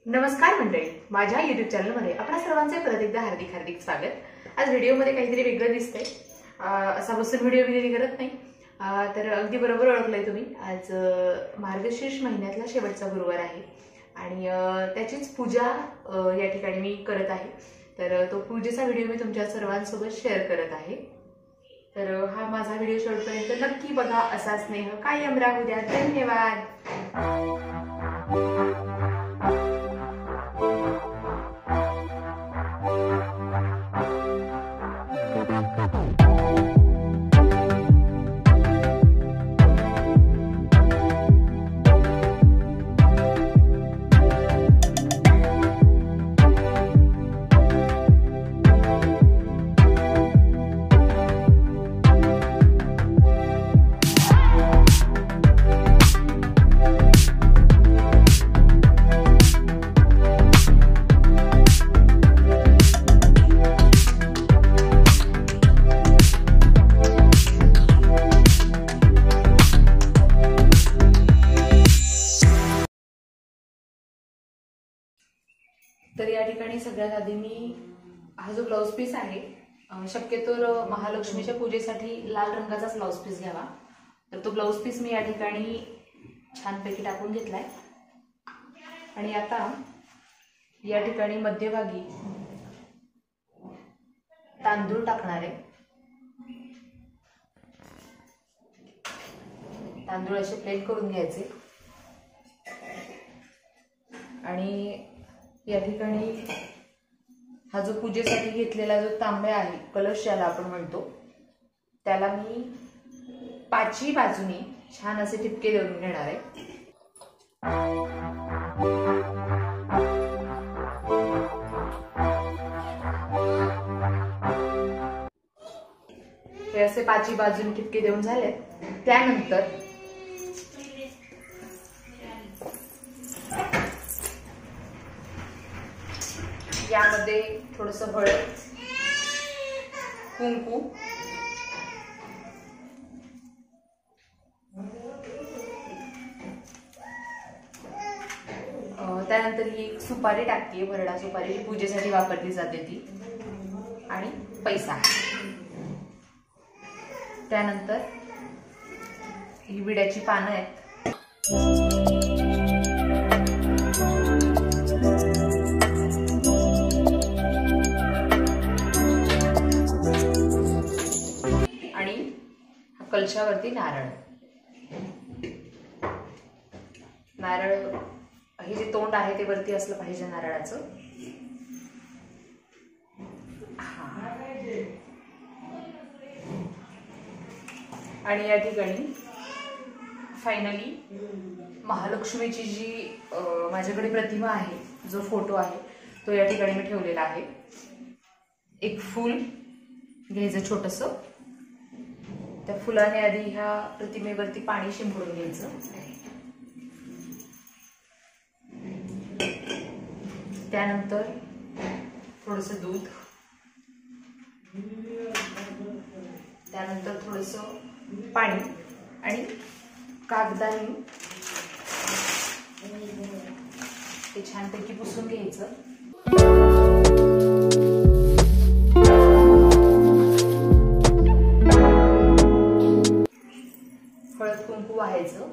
नमस्कार मंडळी, माझ्या YouTube चॅनलमध्ये आपणा सर्वांचे परत एकदा हार्दिक हार्दिक स्वागत। आज व्हिडिओमध्ये काहीतरी वेगळं दिसतंय, असा बसून व्हिडिओ करत नाही, तर अगदी बरोबर ओळखलंय तुम्ही। आज मार्गशीर्ष महिन्यातला शेवटचा गुरुवार आहे आणि त्याचीच पूजा या ठिकाणी मी करत आहे। तर तो पूजेचा व्हिडिओ मी तुमच्या सर्वांसोबत शेअर करत आहे। तर हा माझा व्हिडिओ शेवटपर्यंत नक्की बघा, असा स्नेह कायम राहू द्या। धन्यवाद। तर या ठिकाणी सगळ्यात आधी मी हा जो ब्लाउज पीस आहे, शक्यतो महालक्ष्मीच्या पूजेसाठी लाल रंगाचाच ब्लाउज पीस घ्यावा। तर तो ब्लाउज पीस मी या ठिकाणी छानपैकी टाकून घेतलाय आणि आता या ठिकाणी मध्यभागी तांदूळ टाकणार आहे। तांदूळ असे प्लेट करून घ्यायचे आणि या ठिकाणी हा जो पूजेसाठी घेतलेला जो तांब्या आहे, कलश ज्याला आपण म्हणतो, त्याला मी पाचही बाजूनी छान असे ठिपके देऊन घेणार आहे। हे असे पाचही बाजूनी ठिपके देऊन झाले। त्यानंतर यामध्ये थोडस हळद, कुंकू, त्यानंतर ही सुपारी टाकते, भरडा सुपारी, पूजेसाठी वापरली जाते ती, आणि पैसा। त्यानंतर ही विड्याची पानं आहेत। कलशावरती नारळ। नारळ हे जे तोंड आहे ते वरती असलं पाहिजे नारळाचं। आणि या ठिकाणी फायनली महालक्ष्मीची जी माझ्याकडे प्रतिमा आहे, जो फोटो आहे तो या ठिकाणी मी ठेवलेला आहे। एक फूल घ्यायचं छोटंसं, त्या फुलाने आधी ह्या प्रतिमेवरती पाणी शिंपडून घ्यायचं। त्यानंतर थोडंसं दूध, त्यानंतर थोडंसं पाणी आणि कागदाने ते छानपैकी पुसून घ्यायचं। हळद कुंकू व्हायचं।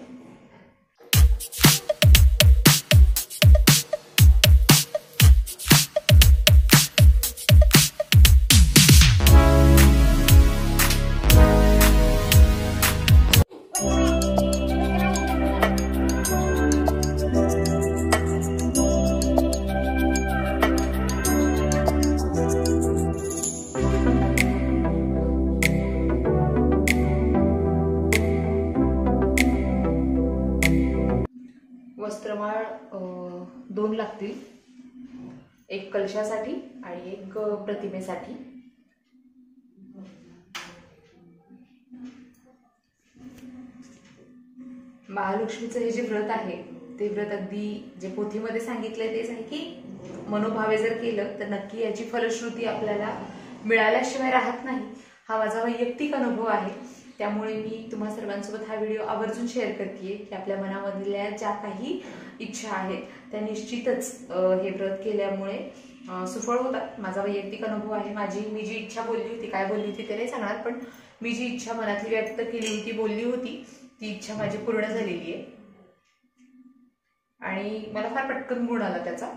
वस्त्रमाळ 2 लागतील, एक कलशासाठी आणि एक प्रतिमेसाठी। महालक्ष्मीचं हे जे व्रत आहे ते व्रत अगदी जे पोथीमध्ये सांगितलंय तेच आहे की मनोभावे जर केलं तर नक्की याची फलश्रुती आपल्याला मिळाल्याशिवाय राहत नाही। हा माझा वैयक्तिक अनुभव आहे। त्यामुळे मी तुम्हा सर्वांसोबत हा व्हिडिओ आवर्जून शेअर करते की आपल्या मनामधल्या ज्या काही इच्छा आहेत त्या निश्चितच हे व्रत केल्यामुळे सफळ होतात. माझा वैयक्तिक अनुभव आहे. मी जी इच्छा बोलली होती, काय बोलली होती ते नाही सांगणार, पण मी जी इच्छा मनातली व्यक्त केली होती, बोलली होती, ती इच्छा माझी पूर्ण झालेली आहे आणि मला फार पटकन गुण आला त्याचा.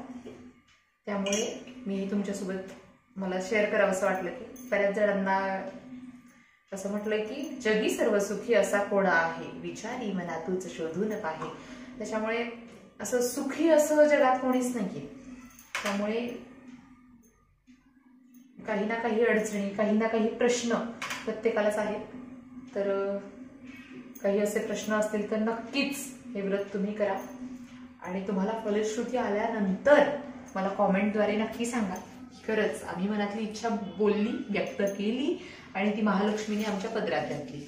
त्यामुळे मी तुमच्यासोबत मला शेअर करावं असं वाटलं की बऱ्याच जणांना असं म्हटलंय की जगी सर्व सुखी असा कोणा आहे, विचारी मना तूच शोधून पाहे. त्याच्यामुळे असं सुखी असं जगात कोणीच नाहीये. त्यामुळे काही ना काही अडचणी, काही ना काही प्रश्न प्रत्येकालाच आहेत. तर काही असे प्रश्न असतील तर नक्कीच हे व्रत तुम्ही करा आणि तुम्हाला फलश्रुती आल्यानंतर मला कॉमेंटद्वारे नक्की सांगा की खरंच आम्ही मनातली इच्छा बोलली, व्यक्त केली आणि ती महालक्ष्मीने आमच्या पदरात घातली.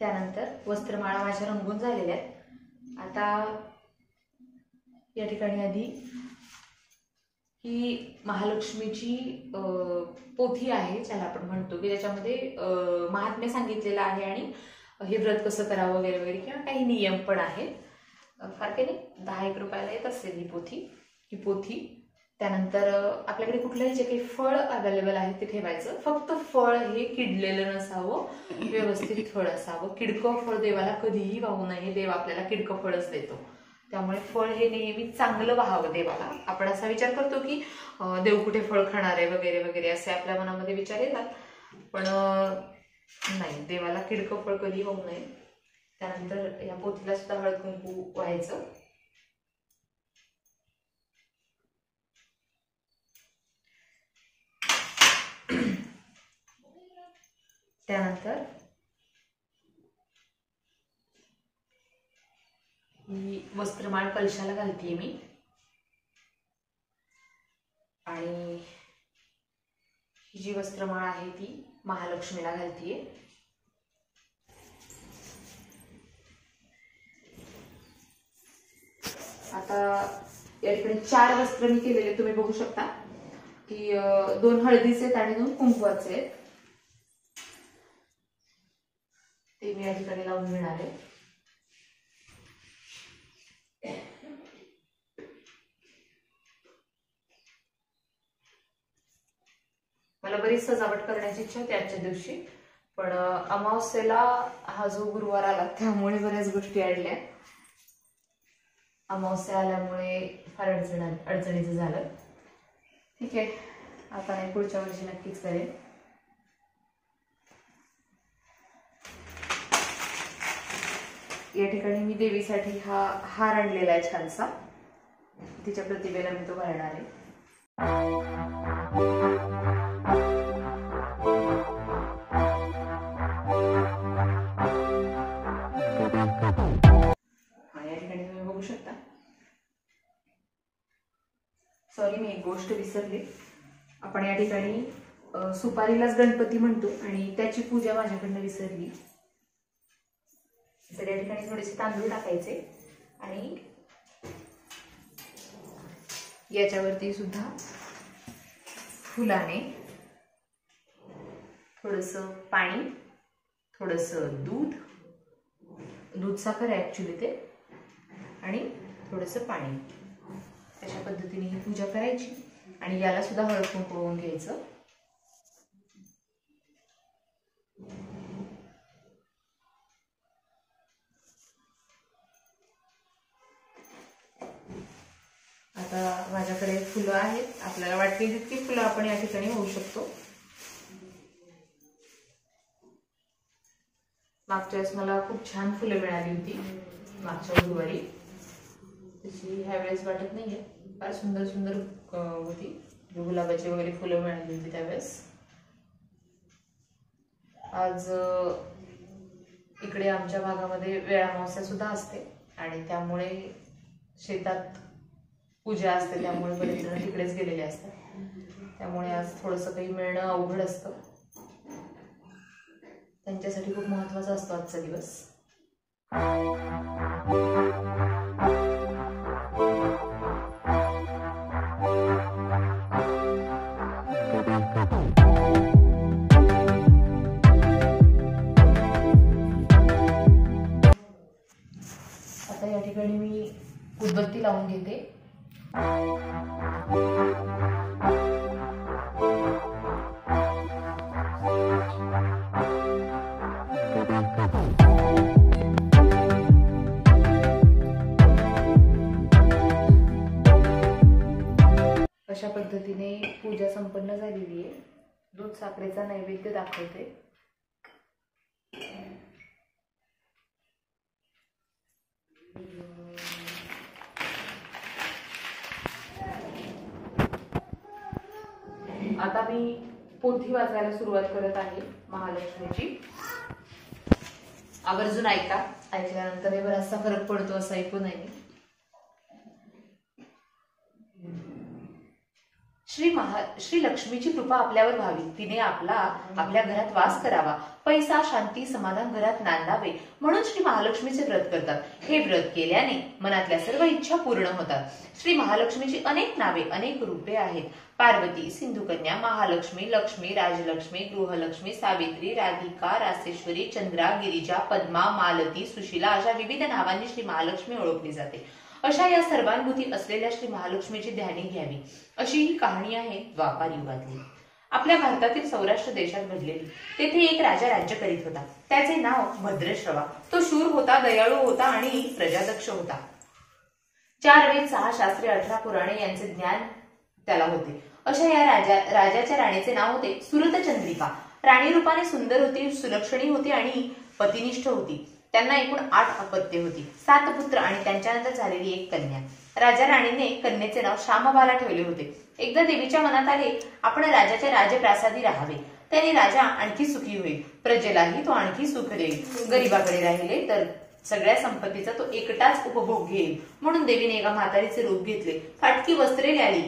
त्यानंतर वस्त्रमाळा माझ्या रंगून झालेल्या आहेत. आता या ठिकाणी आधी ही महालक्ष्मीची पोथी आहे, ज्याला आपण म्हणतो की त्याच्यामध्ये महात्म्य सांगितलेलं आहे आणि हे व्रत कसं करावं वगैरे वगैरे किंवा काही नियम पण आहेत. फार काही नाही, 10-1 रुपयाला येत असेल ही पोथी. त्यानंतर आपल्याकडे कुठलंही जे काही फळ अवेलेबल आहे ते ठेवायचं. फक्त फळ हे किडलेलं नसावं, व्यवस्थित फळ असावं. किडकं फळ देवाला कधीही वाहू नये. देव आपल्याला किडकं फळच देतो. त्यामुळे फळ हे नेहमी चांगलं व्हावं देवाला. आपण असा विचार करतो की देव कुठे फळ खाणार आहे वगैरे वगैरे असे आपल्या मनामध्ये विचार येतात, पण नाही, देवाला किडकं फळ कधी होऊ नये. त्यानंतर या पोथीला सुद्धा हळद कुंकू व्हायचं. त्यानंतर ही वस्त्रमाळ कलशाला घालतीये मी आणि ही जी वस्त्रमाळ आहे ती महालक्ष्मीला घालतीये. आता या ठिकाणी 4 वस्त्र मी केलेले तुम्ही बघू शकता की 2 हळदीचे आहेत आणि 2 कुंकवाचे आहेत. ते मी या ठिकाणी लावून घेणार आहे. मला बरीच सजावट करण्याची इच्छा होती आजच्या दिवशी, पण अमावस्येला हा जो गुरुवार आला त्यामुळे बऱ्याच गोष्टी अडल्या. अमावस्या आल्यामुळे फार अडचणीचं झालं. ठीक आहे, आता नाही, पुढच्या वर्षी नक्कीच करेन. या ठिकाणी मी देवीसाठी हा हार आणलेला आहे छानसा. तिच्या प्रतिभेला मी तो घालणार आहे. या ठिकाणी तुम्ही बघू शकता. सॉरी, मी एक गोष्ट विसरले. आपण या ठिकाणी सुपारीलाच गणपती म्हणतो आणि त्याची पूजा माझ्याकडनं विसरली. तर या ठिकाणी थोडेसे तांदूळ टाकायचे आणि याच्यावरती सुद्धा फुलाने थोडंसं पाणी, थोडंसं दूध साखर आहे ऍक्च्युली ते, आणि थोडंसं पाणी, अशा पद्धतीने ही पूजा करायची आणि याला सुद्धा हळद कुंकू लावून घ्यायचं. आता माझ्याकडे फुलं आहेत. आपल्याला वाटते तितकी फुलं आपण या ठिकाणी होऊ शकतो. मागच्या वेळेस मला खूप छान फुलं मिळाली होती मागच्या गुरुवारी, तशी ह्या वेळेस वाटत नाहीये. फार सुंदर सुंदर होती, गुलाबाची वगैरे फुलं मिळाली होती त्यावेळेस. आज इकडे आमच्या भागामध्ये वेळा अमावस्या सुद्धा असते आणि त्यामुळे शेतात पूजा असते, त्यामुळे बरेच जण तिकडेच गेलेले असतात. त्यामुळे आज थोडंसं काही मिळणं अवघड असतं. त्यांच्यासाठी खूप महत्त्वाचा असतो आजचा दिवस. आता या ठिकाणी मी उदबत्ती लावून घेते. अशा पद्धतीने पूजा संपन्न झालेली आहे. दूध साखरेचा नैवेद्य दाखवते. आता मी पोथी वाचायला सुरुवात करत आहे महालक्ष्मीची. आवर्जून ऐका. ऐकल्यानंतर बराचसा फरक पडतो असं ऐकू नये. श्री लक्ष्मीची कृपा आपल्यावर व्हावी. तिने आपल्या घरात वास करावा. पैसा, शांती, समाधान घरात नांदावे म्हणून श्री महालक्ष्मीचे व्रत करतात. हे व्रत केल्याने मनातल्या सर्व इच्छा पूर्ण होतात. श्री महालक्ष्मीची अनेक नावे, अनेक रूपे आहेत. पार्वती, सिंधुकन्या, महालक्ष्मी, लक्ष्मी, राजलक्ष्मी, गृहलक्ष्मी, सावित्री, राधिका, रासेश्वरी, चंद्रा, गिरिजा, पद्मा, मालती, सुशीला अशा विविध नावांनी श्री महालक्ष्मी ओळखली जाते. अशा या सर्वांभूती असलेल्या श्री महालक्ष्मीची ध्यानी घ्यावी. अशी ही कहाणी आहे द्वापार युगातली. आपल्या भारतातील सौराष्ट्र देशात घडलेली. तेथे एक राजा राज्य करीत होता. त्याचे नाव भद्रश्रवा. तो शूर होता, दयाळू होता आणि प्रजादक्ष होता. 4 वेद, 6 शास्त्रे, 18 पुराणे यांचे ज्ञान त्याला होते. अशा या राजाच्या राणीचे नाव होते सुरतचंद्रिका. राणी रूपाने सुंदर होती, सुलक्षणी होती आणि पतिनिष्ठ होती. त्यांना एकूण 8 अपत्ये होती, 7 पुत्र आणि त्यांच्यानंतर झालेली एक कन्या. राजा राणीने कन्येचे नाव श्यामबाला ठेवले होते. एकदा देवीच्या मनात आले आपण राजाच्या राजप्रासादी राहावे. त्याने राजा आणखी सुखी होईल, प्रजेलाही तो आणखी सुख देईल. गरीबाकडे राहिले तर सगळ्या संपत्तीचा तो एकटाच उपभोग घेईल. म्हणून देवीने एका म्हातारीचे रूप घेतले. फाटकी वस्त्रे ल्याली,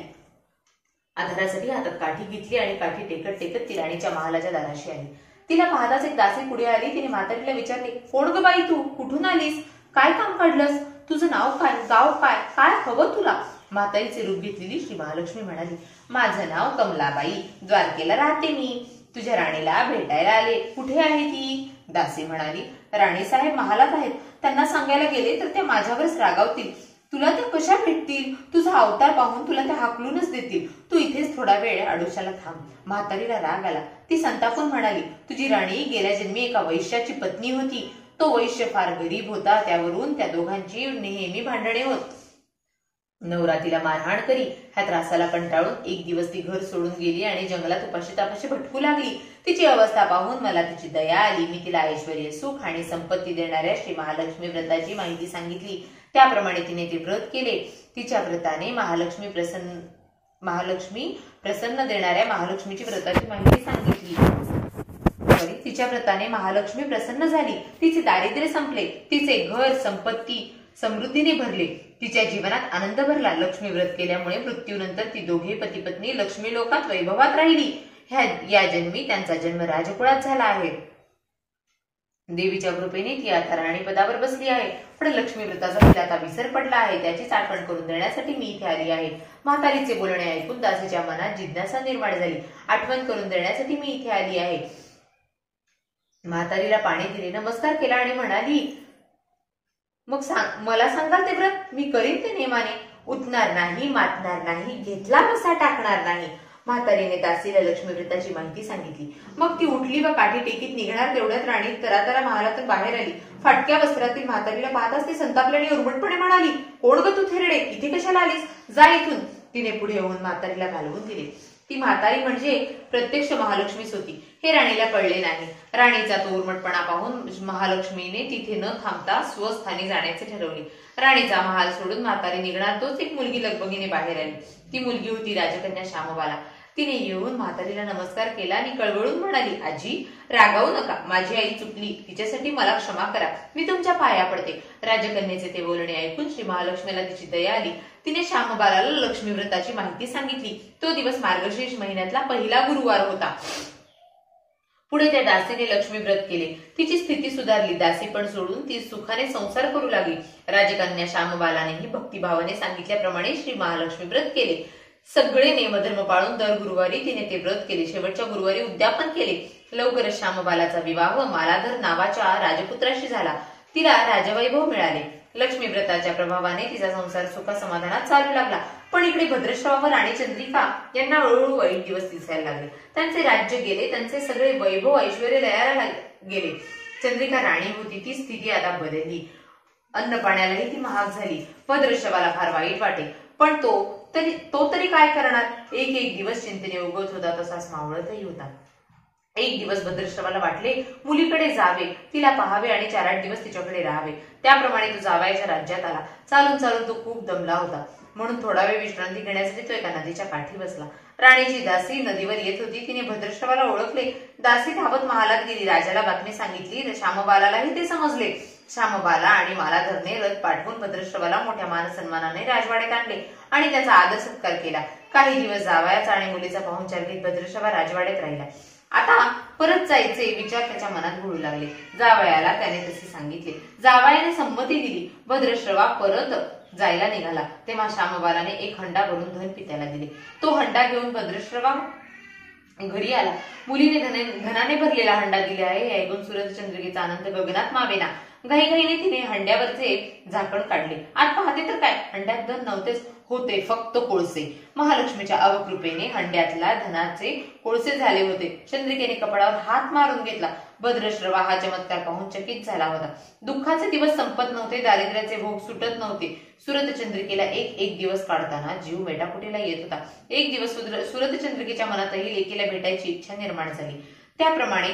आधारासाठी हातात काठी घेतली आणि काठी टेकत टेकत ती राणीच्या महालाच्या दाराशी आली. तिला पाहताच एक दासी पुढे आली. तिने म्हातारीला विचारले, कोण ग बाई तू? कुठून आलीस? काय काम काढलंस? तुझं नाव काय? गाव काय? काय हवं तुला? म्हातारीचे रूप घेतलेली श्री महालक्ष्मी म्हणाली, माझं नाव कमलाबाई, द्वारकेला राहते मी. तुझ्या राणीला भेटायला आले. कुठे आहे ती? दासी म्हणाली, राणी साहेब महालात आहेत. त्यांना सांगायला गेले तर त्या माझ्यावरच रागावतील. तुला त्या कशा भेटतील? तुझा अवतार पाहून तुला त्या हाकलूनच देतील. तू इथेच थोडा वेळ आडोशाला थांब. म्हातारीला राग आला. ती संतापून म्हणाली, तुझी राणी गेल्या जन्मी एका वैश्याची पत्नी होती. तो वैश्य फार गरीब होता. त्यावरून त्या दोघांची नेहमी भांडणे होत. नवरा तिला मारहाण करी. ह्या त्रासाला कंटाळून एक दिवस ती घर सोडून गेली आणि जंगलात उपाशी तापाशी भटकू लागली. तिची अवस्था पाहून मला तिची दया आली. मी तिला ऐश्वर्य, सुख आणि संपत्ती देणाऱ्या श्री महालक्ष्मी व्रताची माहिती सांगितली. त्याप्रमाणे तिने ते व्रत केले. तिच्या व्रताने महालक्ष्मी प्रसन्न देणाऱ्या महालक्ष्मीची व्रताची माहिती सांगितली. तिच्या व्रताने महालक्ष्मी प्रसन्न झाली. तिचे दारिद्र्य संपले. तिचे घर, संपत्ती समृद्धीने भरले. तिच्या जीवनात आनंद भरला. लक्ष्मी व्रत केल्यामुळे मृत्यूनंतर ती दोघे पती पत्नी लक्ष्मी लोकात वैभवात राहिली. या जन्मी त्यांचा जन्म राजकुळात झाला आहे. देवीच्या कृपेने ती आता राणीपदावर बसली आहे. पण लक्ष्मी व्रताचा तिला आता विसर पडला आहे. त्याचीच आठवण करून देण्यासाठी मी इथे आली आहे. म्हातारीचे बोलणे ऐकून दासीच्या मनात जिज्ञासा निर्माण झाली. आठवण करून देण्यासाठी मी इथे आली आहे. म्हातारीला पाणी दिले, नमस्कार केला आणि म्हणाली, मग मला सांगाल ते व्रत? मी करीन ते नेमाने. उठणार नाही, मातणार नाही, घेतला बसा टाकणार नाही. म्हातारीने दासीला लक्ष्मी व्रताची माहिती सांगितली. मग ती उठली व काठी टेकीत निघणार तेवढ्यात राणी तरातरा महालातून बाहेर आली. फाटक्या वस्त्रातील म्हातारीला पाहताच ती संतापल्याने उर्मटपणे म्हणाली, कोण ग तू थेरडे? इथे कशाला आलीस? जा इथून. तिने पुढे येऊन म्हातारीला घालवून दिले. ती म्हातारी म्हणजे प्रत्यक्ष महालक्ष्मीच होती हे राणीला कळले नाही. राणीचा तो उर्मटपणा पाहून महालक्ष्मीने तिथे न थांबता स्वस्थानी जाण्याचे ठरवले. राणीचा महाल सोडून म्हातारी निघणार तोच एक मुलगी लगबगीने बाहेर आली. ती मुलगी होती राजकन्या श्यामबाला. तिने येऊन म्हातारीला नमस्कार केला आणि कळवळून म्हणाली, आजी रागावू नका. माझी आई चुकली. तिच्यासाठी मला क्षमा करा. मी तुमच्या पाया पडते. राजकन्येचे ते बोलणे ऐकून श्री महालक्ष्मीला तिची दया आली. तिने श्यामबालाला लक्ष्मी व्रताची माहिती सांगितली. तो दिवस मार्गशीर्ष महिन्यातला पहिला गुरुवार होता. पुढे त्या दासीने लक्ष्मी व्रत केले. तिची स्थिती सुधारली. दासी पण सोडून ती सुखाने संसार करू लागली. राजकन्या श्यामबालानेही भक्तिभावाने सांगितल्याप्रमाणे श्री महालक्ष्मी व्रत केले. सगळे नेमधर्म पाळून दर गुरुवारी तिने ते व्रत केले. शेवटच्या गुरुवारी उद्यापन केले. लवकरच श्यामबालाचा विवाह मालाधर नावाच्या राजपुत्राशी झाला. तिला राजवैभव मिळाले. लक्ष्मी व्रताच्या प्रभावाने तिचा संसार सुख समाधानात चालू लागला. पण इकडे भद्रश्रवा व राणी चंद्रिका यांना हळूहळू वाईट दिवस दिसायला लागले. त्यांचे राज्य गेले, त्यांचे सगळे वैभव ऐश्वर्य लयाला गेले. चंद्रिका राणी होती ती स्थिती आता बदलली. अन्न पाण्यालाही ती महाग झाली. भद्रश्रवाला फार वाईट वाटे, पण तो तरी काय करणार. एक एक दिवस चिंतेने उगवत होता, तसाच मावळतही होता. एक दिवस भद्रश्रवाला वाटले मुलीकडे जावे, तिला पाहावे आणि 4-8 दिवस तिच्याकडे राहावे. त्याप्रमाणे तो जावयाच्या राज्यात आला. चालून चालून तो खूप दमला होता, म्हणून थोडा वेळ विश्रांती घेण्यासाठी तो एका नदीच्या काठी बसला. राणीची दासी नदीवर येत होती. तिने भद्रश्रवाला ओळखले. दासी धावत महालात गेली. राजाला बातमी सांगितली. श्यामबालालाही ते समजले. श्यामबाला आणि मालाधरने रथ पाठवून भद्रश्रवाला मोठ्या मान सन्मानाने राजवाड्यात आणले आणि त्याचा आदर सत्कार केला. काही दिवस जावयाचा आणि मुलीचा पाहुणचार घेत भद्रश्रवा राजवाड्यात राहिला. आता परत जायचे विचार त्याच्या मनात घोळू लागले. जावयाला त्याने तसे सांगितले. जावयाने संमती दिली. भद्रश्रवा परत जायला निघाला. तेव्हा श्यामबालाने एक हंडा भरून धन पित्याला दिले. तो हंडा घेऊन भद्रश्रवा घरी आला. मुलीने धनाने भरलेला हंडा दिला आहे हे ऐकून सूरजचंद्रिकेचा आनंद गगनात मावेना. घाईघाईने तिने हंड्यावरचे झाकण काढले. आत पाहते तर काय, हंड्यात धन नव्हतेच, होते फक्त कोळसे. महालक्ष्मीच्या अवकृपेने हंड्यातल्या धनाचे कोळसे झाले होते. चंद्रिकेने कपाळावर हात मारून घेतला. भद्रश्रवा हा चमत्कार पाहून चकित झाला होता. दुःखाचे दिवस संपत नव्हते, दारिद्र्याचे भोग सुटत नव्हते. सूरजचंद्रिकेला एक एक दिवस काढताना जीव मेटाकुटीला येत होता. एक दिवस सूरजचंद्रिकेच्या मनातही लेकीला भेटायची इच्छा निर्माण झाली. त्याप्रमाणे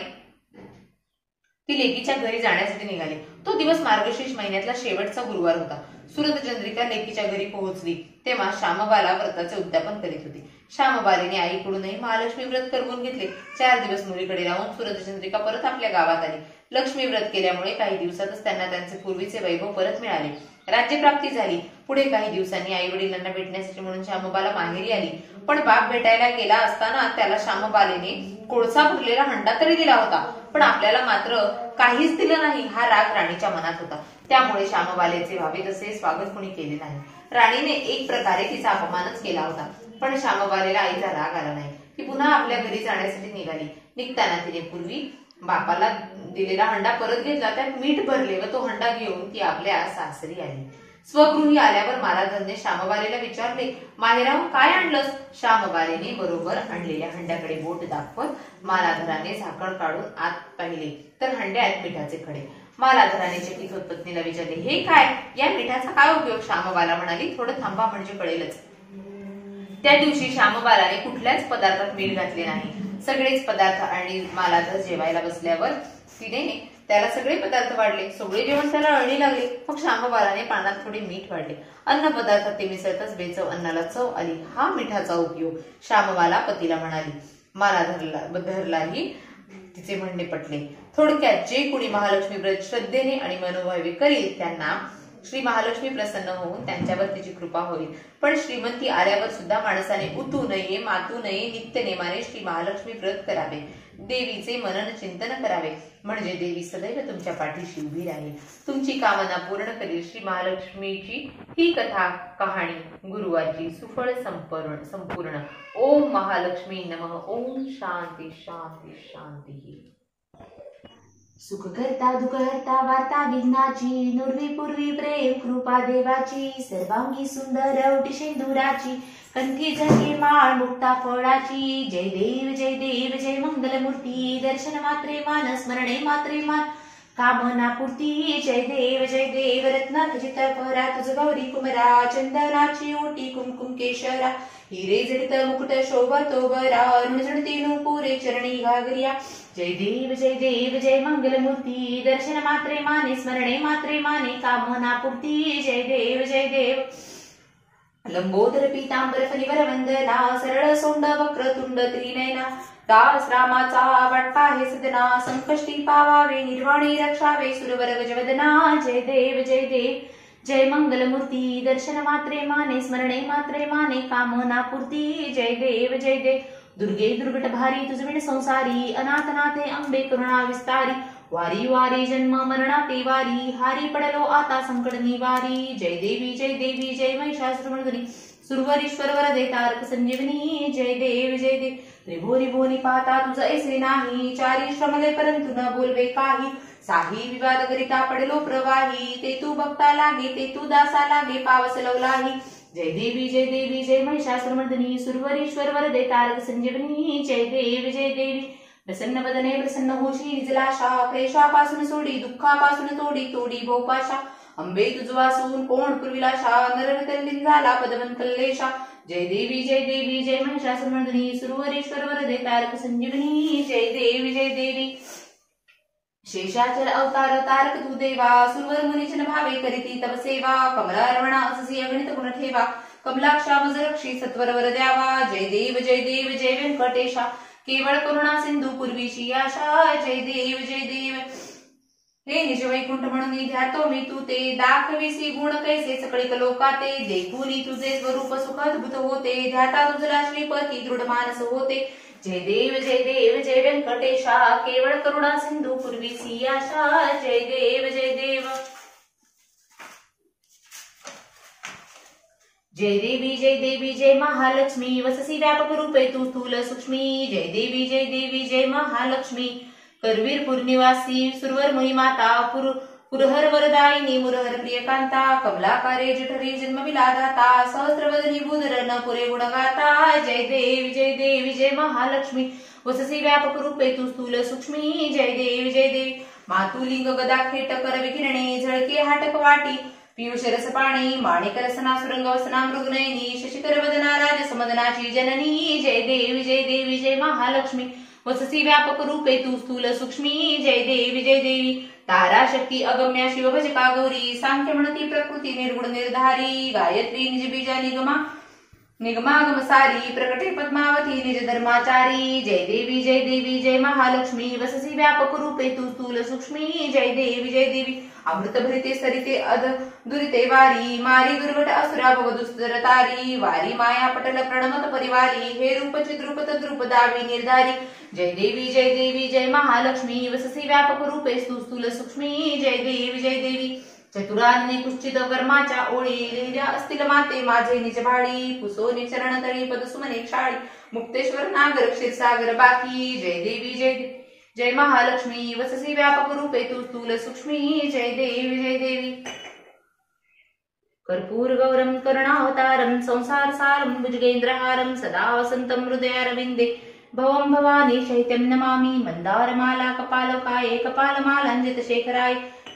ती लेकीच्या घरी जाण्यासाठी निघाली. तो दिवस मार्गशीर्ष महिन्यातला शेवटचा गुरुवार होता. सूरजचंद्रिका लेकीच्या घरी पोहोचली तेव्हा श्यामबाला व्रताचे उद्यापन करीत होती. श्यामबालेने आईकडूनही महालक्ष्मी व्रत करवून घेतले. 4 दिवस मुलीकडे राहून सूरजचंद्रिका परत आपल्या गावात आली. लक्ष्मी व्रत केल्यामुळे काही दिवसातच त्यांना त्यांचे पूर्वीचे वैभव परत मिळाले. राज्यप्राप्ती झाली. पुढे काही दिवसांनी आई वडिलांना भेटण्यासाठी म्हणून श्यामबाला माहेरी आली. पण बाप भेटायला गेला असताना त्याला श्यामबालेने कोळसा भरलेला हंडा तरी दिला होता, पण आपल्याला मात्र काहीच दिलं नाही हा राग राणीच्या मनात होता. त्यामुळे श्यामबालेचे व्हावे तसे स्वागत कोणी केले नाही. राणीने एक प्रकारे तिचा अपमानच केला होता. पण श्यामबालेला आईचा राग आला नाही. ती पुन्हा आपल्या घरी जाण्यासाठी निघाली. निघताना तिने पूर्वी बापाला दिलेला हंडा परत घेतला, त्यात मीठ भरले व तो हंडा घेऊन ती आपल्या सासरी आली. स्वगृही आल्यावर मालाधरने श्यामबालेला विचारले, माहेराहून काय आणलंस? श्यामबालेने बरोबर आणलेल्या हंड्याकडे बोट दाखवत मालाधराने झाकण काढून आत पाहिले तर हंड्यात मिठाचे खडे. मालाधराने चकित होत पत्नीला विचारले, हे काय? या मिठाचा काय उपयोग? श्यामबाला म्हणाली, थोडं थांबा म्हणजे कळेलच. त्या दिवशी श्यामबालाने कुठल्याच पदार्थात मीठ घातले नाही. सगळेच पदार्थ आणि मालाधर जेवायला बसल्यावर तिने त्याला सगळे पदार्थ वाढले. सगळे जेवण त्याला अळणी लागले. मग श्यामबालाने पानात थोडे मीठ वाढले. अन्न पदार्थात ते मिसळताच बेचव अन्नाला चव आली. हा मिठाचा उपयोग, श्यामबाला पतीला म्हणाली. मालाधरलाही तिचे म्हणणे पटले. थोडक्यात जे कोणी महालक्ष्मी व्रत श्रद्धेने आणि मनोभावे करील त्यांना श्री महालक्ष्मी प्रसन्न होऊन त्यांच्यावर तिची कृपा होईल. पण श्रीमंती आल्यावर सुद्धा माणसाने उतू नये, मातू नये, नित्यनेमाने श्री महालक्ष्मी व्रत करावे. देवीचे मनन चिंतन करावे, म्हणजे देवी सदैव तुमच्या पाठीशी उभी राहील, तुमची कामना पूर्ण करील. श्री महालक्ष्मीची ही कथा कहाणी गुरुवारची सुफळ संपूर्ण. ओम महालक्ष्मी नमः. ओम शांती शांती शांती. सुख करता दुःख हरता वार्ता विघ्नाची, नुर्वी पूर्वी प्रेम कृपा देवाची, सर्वांगी सुंदर औटी शेंदुराची, कंठी झळके माळ मुक्ता फळाची. जय देव जय देव जय मंगलमूर्ती, दर्शन मात्रे मान स्मरणे मात्रे मान कामना पूर्ती. जय देव रत्न खचित पहरा तुझ गौरी कुमरा, चंदनाची ओटी कुमकुम केशरा, हिरे जडित मुकुट शोभतो बरा, ऋणजडती नुपुरे चरणी घागरिया. जय देव जय मंगलमूर्ती, दर्शन मात्रे माने स्मरणे मात्रे माने कामना पूर्ती. जय देव लंबोदर पीतांबर फणीवर वंदना, सरळ सोंड वक्रतुंड त्रिनयना, दास रामाचा वाटपा हे सदना, संकष्टी पावावे निर्वाणी रक्षावे सुरवर गजवदना. जय देव जय मंगलमूर्ती, दर्शन मात्रे माने स्मरणे मात्रे माने कामना पूर्ती. जय देव दुर्गे दुर्गट भारी तुझविण संसारी, अनाथ नाथे अंबे करुणा विस्तारी, वारी वारी जन्म मरणाते वारी, हारी पडलो आता संकट निवारी. जय देवी जय महिषासुरमर्दिनी, सुरवरीश्वर वरदे तारक संजीवनी. जय देव त्रिभुवनी भुवनी पाहता तुझ ऐसे नाही, चारी श्रमले परंतु न बोलवे काही, साही विवाद करिता पडलो प्रवाही ते तू भक्ता लागे ते तू दासा लागे पावस लवलाही जय देवी जय महिषासुरमर्दिनी सुरवरीश्वर वरदे तारक संजीवनी जय देवी प्रसन्न वदने प्रसन्न होशी निजलाशा क्लेशापासून सोडी दुःखापासून तोडी तोडी भोपाशा अंबे तुझ वासून कोण पुरविलाशा नरन कल्लीन झाला पदवन कल्लेशा जय देवी जय महिषासुरमर्दिनी सुरवरीश्वर वरदे तारक संजीवनी जय देवी शेषाचल अवतार तारक तू देवा सुरवर मुनिजन भावे करीती तव सेवा कमला रमणा अससी अगणित गुण ठेवा कमलाक्षा मज रक्षी सत्वर वर द्यावा जय देव जय व्यंकटेशा केवळ करुणा सिंधू पूर्वीची आशा जय देव हे निज वैकुंठ म्हणून ध्यातो मी तू ते दाखविसी गुण कैसे सकळिक लोकाते देखुनी तुझे स्वरूप सुख अद्भुत होते ध्याता तुझला श्रीपती दृढ मानस होते जय देव जय व्यंकटेशा केवळ करुणा सिंधू पूर्वीची आशा जय देव जय देवी जय महालक्ष्मी वससी व्यापक रूपे तू स्थूल सूक्ष्मी जय देवी जय महालक्ष्मी करवीरपूर निवासी सुरवर महिमाता पुरहर वरदायिनी मुरहर प्रियकांता कमलाकारे जठरी जन्मविलादाता सहस्रवदनी भूधर न पुरे गुणगाता जय देवी जय महालक्ष्मी वससी व्यापक रूपे तू स्थूल सूक्ष्मी जय देवी मातुलिंग गदा खेट कर विकिरणे झळके हाटक वाटी पियुष रस पाणी माणिक रसना सुरंग वसना मृगनयनी शशिकर वदना राज समदनाची जननी जय देवी जय महालक्ष्मी वससी व्यापक रूपे तू स्थूल सूक्ष्मी जय देवी तारा शक्ती अगम्या शिव भजका गौरी सांख्य म्हणती प्रकृती निर्गुण निर्धारी गायत्री निज बीजा निगमागम सारी प्रकटे पद्मावती निज धर्माचारी जय देवी जय महालक्ष्मी वससी व्यापक रूपे तू स्थूल सूक्ष्मी जय देवी अमृत भरिते सरिते अध दुरिते वारी मारी दुर्घट असुरा भवदुस्तर तारी वारी माया पटल प्रणमत परिवारी हे रूप चिद्रूप तद्रूप दावी निर्धारी जय देवी जय महालक्ष्मी वससी व्यापक रूपे तू स्थूल सूक्ष्मी जय देवी चतुरांनी कुश्चित कर्माच्या ओळी लिहिल्या असतील माते माझे निज भाडी पुसोनी चरण तळी पदसुमने क्षाळी मुक्तेश्वर नागर क्षीरसागर बाकी जय देवी जय महालक्ष्मी वससी व्यापक रूपे तू स्थूल सूक्ष्मी जय देवी कर्पूर गौरम करुणावतारम संसार सारम भुजगेंद्रहारम सदा वसंतम हृदयारविंदे भवम भवानी शैत्यम नमामि मंदारमाला कपालकाये कपालमालांजित शेखराय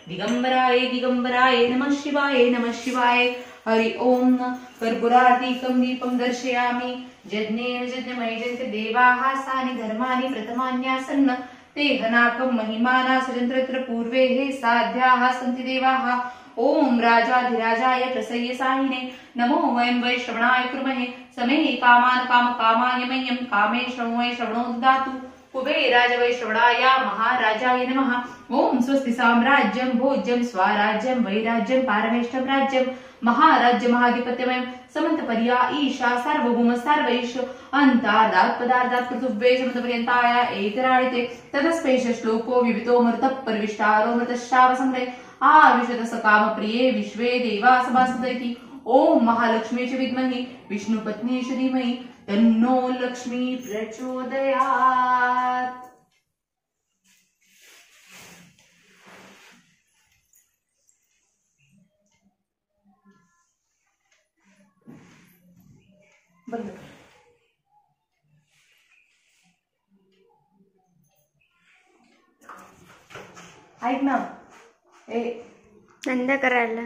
दिगंबराय नमः शिवाय हरि ओम कर्पूरार्तिकं दीपं दर्शयामि यज्ञमय जयन्ति देवाः सानि धर्माणि प्रथमान्यासन्न ते हनाकं महिमाना सजन्त्रत्र पूर्वे हे साध्याः सन्ति देवाः ओम राजाधिराजाय प्रसय्य साहिने नमो वयं वै श्रवणाय कुर्महे समे कामाय मह्यं कामे श्रवणो ददातु कुबेराज वै श्रवणाय महाराजाय नमः ओम स्वस्ति साम्राज्यं भोज्यं स्वराज्यं वैराज्यं पारमेष्ठं राज्यं महाराज्य महाधिपत्यमयं समन्तपर्या ईशा सार्वभौम सर्वैश अन्तादात् पदार्थात् पृथुव्ये समन्तपर्यन्ताय एकराळिते ततस्पेश श्लोको विवितो मृतः परविष्टारो मृतश्चावसंग्रहे आविशत सकाम प्रिये विश्वे देवा सभासदैति ओम महालक्ष्मी च विद्महे विष्णुपत्नी च धीमहि तन्नो लक्ष्मी प्रचोदयात्। बंद ऐक ना ए नंदा करायला